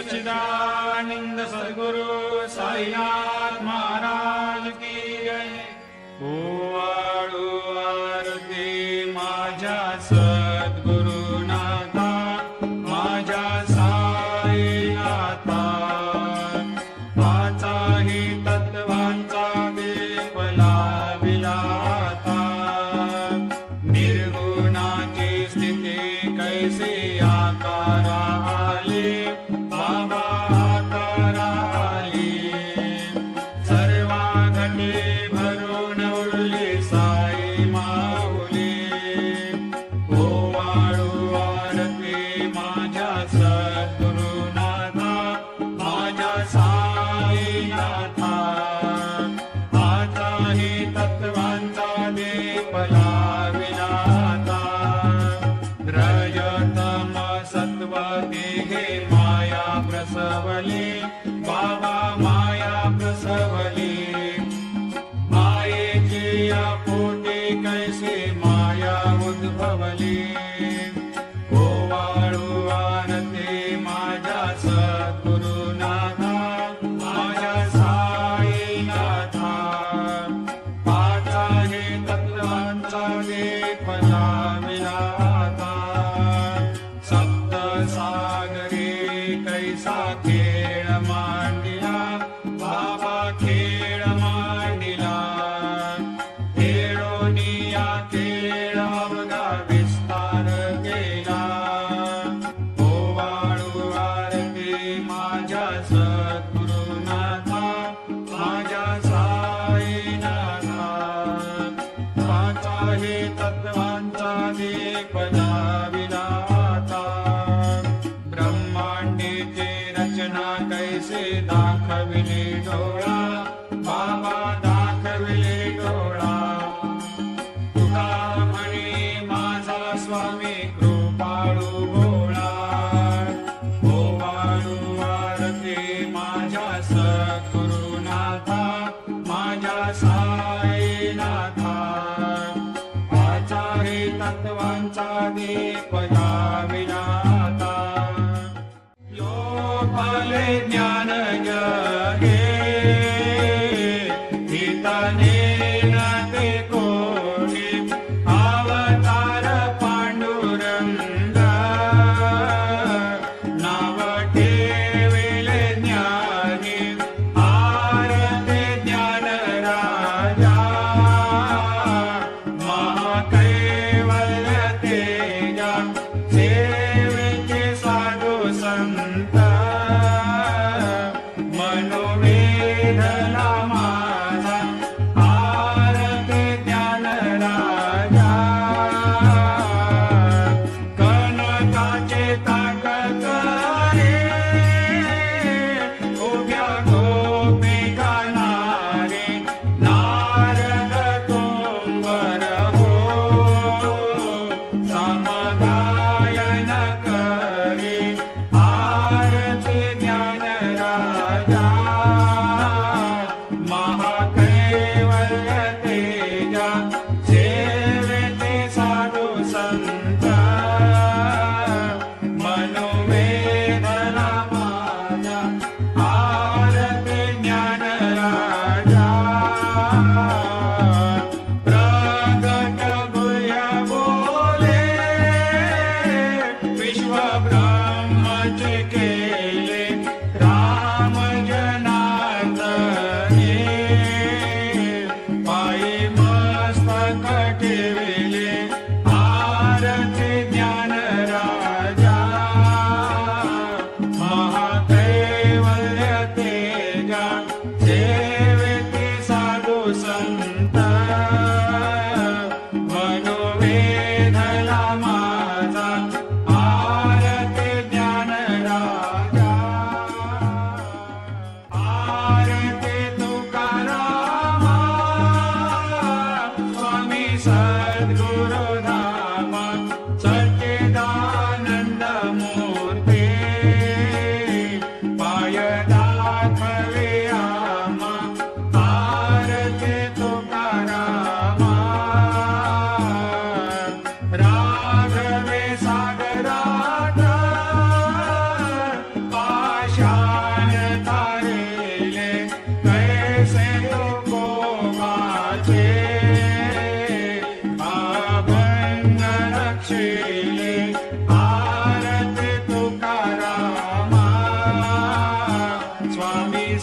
सच्चिदानंद सद्गुरु साईनाथ महाराज की जय। ओवाळू आरती माझ्या सद्गुरुनाथा, माझ्या साईनाथा, वाचाही तत्वांचा विफला विलाता, निर्गुणाची स्थिती कैसी आकारा आली, बाबा आकारा आली, सर्वा घटे भरून उरली साई माऊली। ओवाळू आरती माझ्या सद्गुरुनाथा, माझ्या साईनाथा, आताही तत्वांचा दीप लाविलाता, रजतम सत्व तिघे माया प्रसवली, बाबा माया प्रसवली, मायेची या पोटी कैसी माया उद्भवली। ओवाळू आरती माझ्या सद्गुरुनाथा, माझ्या साईनाथा, पाचाही तत्वांचा दीप लाविलाता, सप्त सागरी कैसा खेळ मांडिला, बाबा खेळ मांडिला, खेळोनिया खेळ अवघा विस्तार केला। ओवाळू आरती माझ्या सद्गुरुनाथा, माझ्या साईनाथा, पाचाही तत्वांचा दीप लाविलाता, ब्रह्मांडीची रचना कैसे दाखविली डोळा, बाबा दाखविली डोळा, तुका म्हणे माझा स्वामी कृपाळू भोळा। ओवाळू आरती माझ्या सद्गुरुनाथा, माझ्या साईनाथा, आचारी तत्वांचा दीप लाविलाता, लोकाले ज्ञान जगे, हिताने न ते कोणी, अवतार पांडुरंग, नाव ठेविले ज्ञानी, आरते ज्ञान राजा, महाकैवल्य तेजा, सेवेचे साधू संत,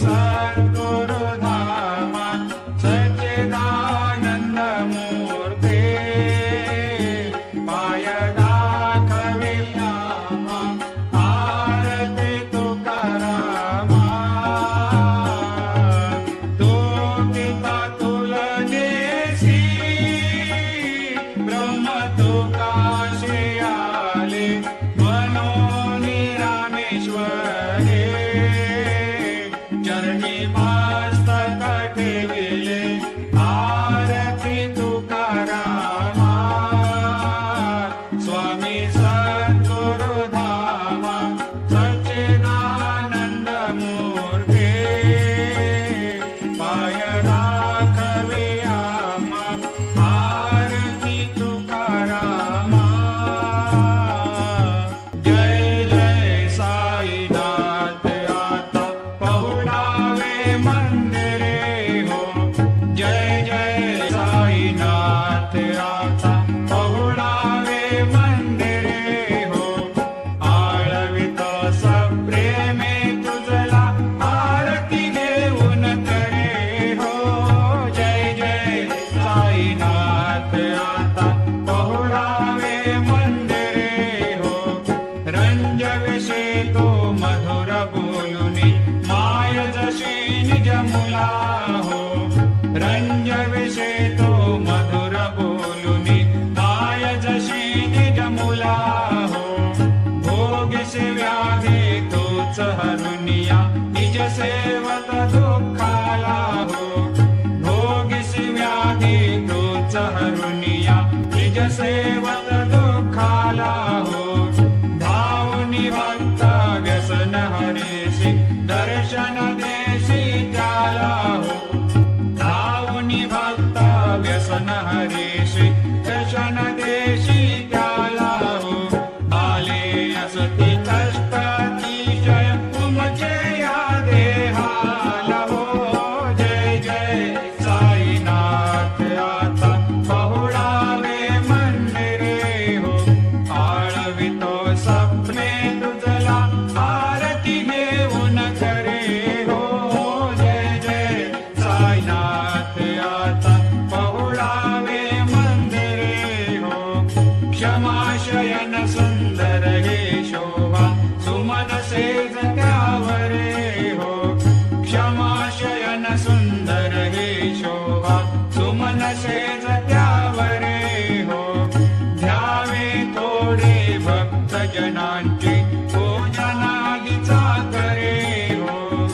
सद्गुरु धामा सच्चिदानंद मूर्ते पाय दाखविला आरती तुकारामा तो पिता तुलनेसी ब्रह्म तुकाशी आले मनोनी रामेश्वरे चरणी मस्तक ठेविले आरती तुकारामा स्वामी सद्गुरु धामा सच्चिदानंद मूर्ते पाय राखवे आम्हा आरती तुकारामा जय जय साईनाथ आता पहुडावे मंदिरे हो जय जय साईनाथ आता पहुडावे मंदिरे हो आळवितो सप्रेमे तुझला आरती घेऊन करे हो जय जय साईनाथ आता पहुडावे मंदिरे हो रंजविषे तो मधुर बोलुनी माय जशी निज मुला हो रंजविषे तो मधुर बोलुनी माय जशी निज मुला हो भोगिसे व्याधी तोच हरुनिया निज सेवक दुःखाला हो भोगिसे व्याधी तोच हरुनिया निज सेवक दुःखाला हो धावनी भक्त व्यसन हरेशी दर्शन देशी त्याला हो धावनी भक्त व्यसन हरेशी दर्शन देशी त्याला हो आले असती कष्ट अतिशय तुमचे या देहाला हो जय जय साईनाथ आता पहुडावे मंदिरे हो आळवितो सपने तुझला आरती घेऊन करे हो जय जय साईनाथ आता पहुडावे मंदिरे हो क्षमाशयन सुंदर हे शोभा सुमन सेज त्यावरे हो क्षमाशयन सुंदर हे शोभा सुमन सेज त्यावरे हो ध्यावे थोडे भक्त जनांची पूजनादीचा करे हो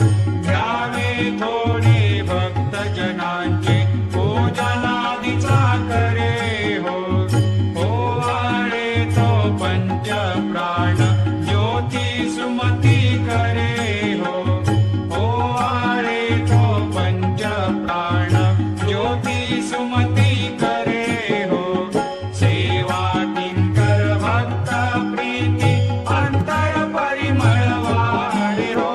ध्यावे थोडे भक्त जनांची पूजनादीचा करे हो ओवाळे तो पंच प्राण ज्योती सुमती करे हो ओवाळे तो पंच प्राण ज्योती सुमती करे हो सेवा किंकर भक्त प्रीती अंतर परिमळ वाढे हो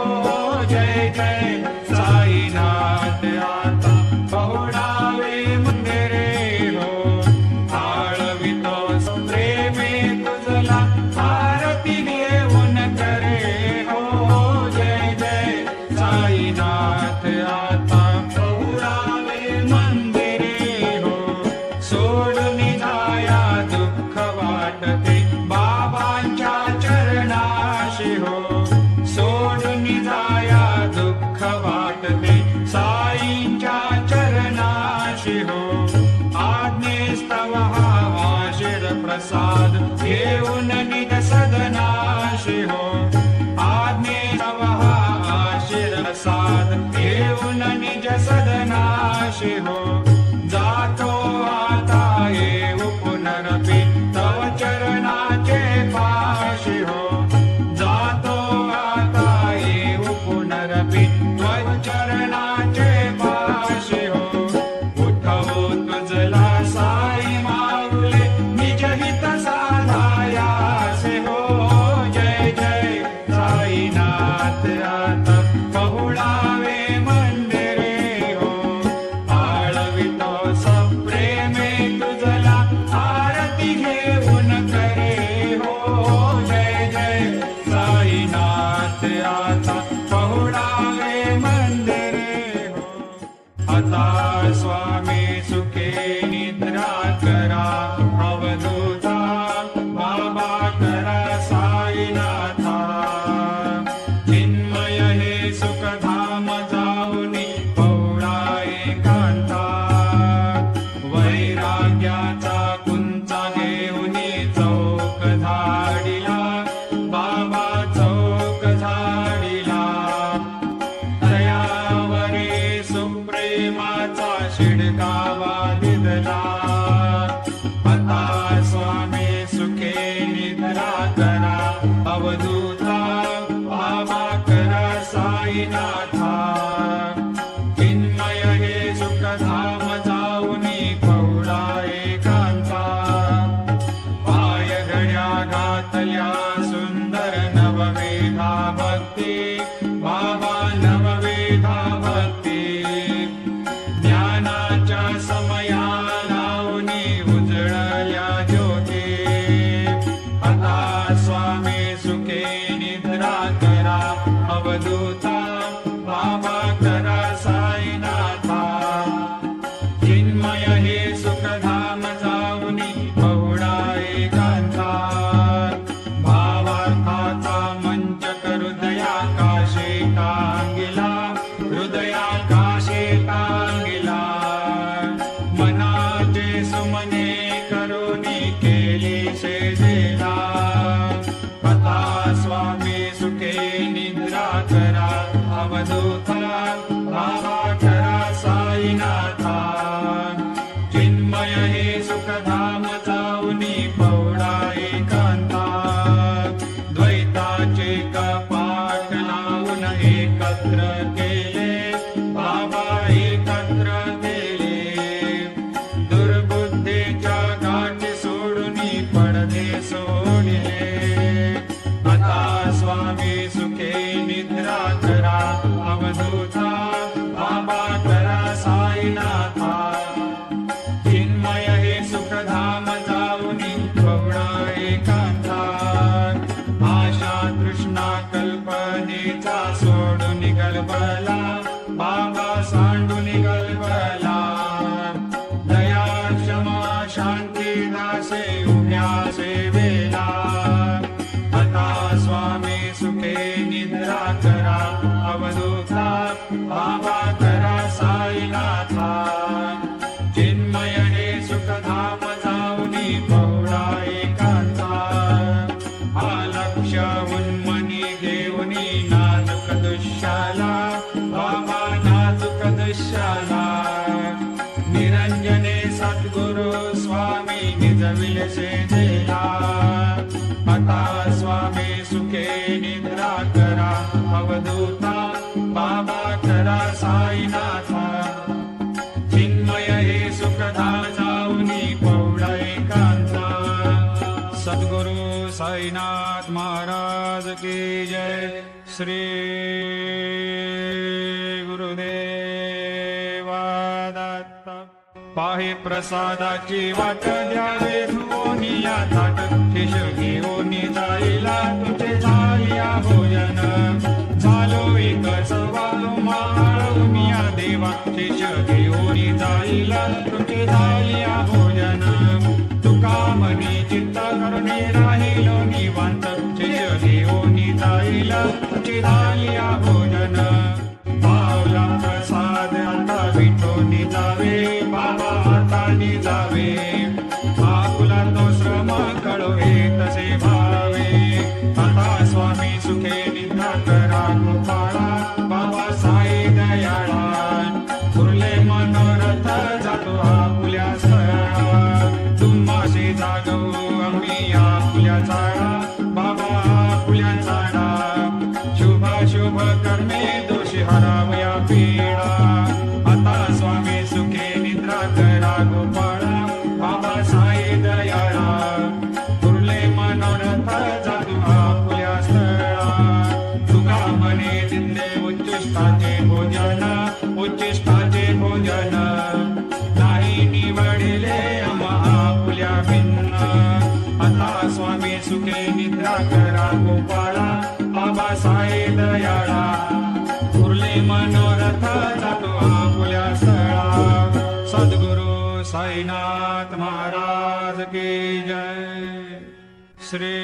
जय जय साईनाथ आता पहुडावे मंदिरे हो आळवितो प्रेमे तुझला आरती घेऊन करे हो जय जय साईनाथ आता पहुडावे मंदिरे हो सोडून जाया दुःख वाटते बाबांच्या चरणाशी हो सोडून जाया दुःख वाटते साईंच्या चरणाशी हो आज्ञेस्तव हा आशीर प्रसाद घेऊन निज सदनाशी हो आज्ञेस्तव हा आशीर प्रसाद घेऊन निज सदनाशी हो जातो आता येऊ पुनरपी तव चरणाचे पाशी हो जातो आता येऊ पुनरपी त्वच चरणाचे पाशी हो उठवो तुझला साई माऊले निज हित साधायासे हो जय जय साईनाथ आता पहुडावे मंदिरे हो आळवितो सप्रेमे तुझला आरती घेऊन करे हो जय जय साईनाथ आता पहुडावे मंदिरे साईनाथा चिन्मय हे सुखधाम जाऊनी पौळा एकांता पाय घड्या घातल्या सुंदर नववेधा भक्ती बाबा नववेधा भक्ती ज्ञानाच्या समया लावणी उजळल्या ज्योती आता स्वामी सुखे निद्रा करा अवधूता बाबा करा साईनाथा चिन्मय हे सुखधाम जाऊनी पौळा एकांता भावार्थाचा मंचक हृदयाकाशे टांगिला हृदयाकाशे टांगिला मनाचे सुमने करुणी केली सेजेला आता स्वामी सुखे निद्रा करा अवधूता बाबा करा साईनाथा चिन्मय हे सुखधाम जाऊनी पौळा एकांता द्वैताचे कपाट लावून एकत्र केले बाबा एकत्र केले दुर्बुद्धीच्या गाठी सोडून पडदे सोडले आता स्वामी सुखे निद्रा करा अवधूता बाबा करा साईनाथा चिन्मय हे सुखधाम जाऊनी पौळा एकांता आशा तृष्णा कल्पनेचा सोडून गलबला बाबा सांडून गलबला दया क्षमा शांती दासे उभ्या सेवेला आता स्वामी सुखे निद्रा करा अवधूता बाबा करा साईनाथा चिन्मय हे सुखधाम जाऊनी पौळा एकांता आलक्ष उन्मनी घेऊनी नाजुक दुष्याला बाबा नाजुक दुष्याला निरंजने सद्गुरु स्वामी निजविल सेजेला आता स्वामी सुखे निद्रा करा अवधूता बाबा करा साईनाथा चिन्मय हे सुखधाम जाऊनी पौळा एकांता सद्गुरु साईनाथ महाराज की जय श्री गुरुदेवा दत्त पाहे प्रसादाची वाट द्यावे धुवोनिया थाट शिष घेऊनी जाईला तुझे झालिया भोजन झालो एक सवालो माळुनिया देवा शिष घेऊनी जाईला तुझे झालिया भोजन तुका मनी चित्त करुणी राहिलो निवांत शिष घेऊनी जाईला तुझे झालिया भोजन पावला प्रसाद आता विठोनी जावे बाबा हातानी जावे आकुला तो श्रम कळवे तसे भावे आता स्वामी सुखे निद्रा करा कृपाळा बाबा साई दयाळा उरले मनोरथ जातो आपुल्या स्थळा तुम्हाशी जागवू आम्ही आपुल्या झाडा बाबा आपुल्या झाडा शुभ शुभ कर्मे दोषी हरावया पीडा आता स्वामी सुखे निद्रा करा गोपाळा बाबा साई दयाळा उरले मनोरथ जातु आपुल्या स्थळा तुका मने दिले उच्चिष्टाचे भोजन उच्चिष्टाचे भोजन नाही निवडिले आपुल्या भिन्न आता स्वामी सुखे निद्रा करा गोपाळा बाबा साई दयाळा उरले मनोरथ जातो आपुल्या स्थळा सद्गुरु साईनाथ महाराज की जय श्री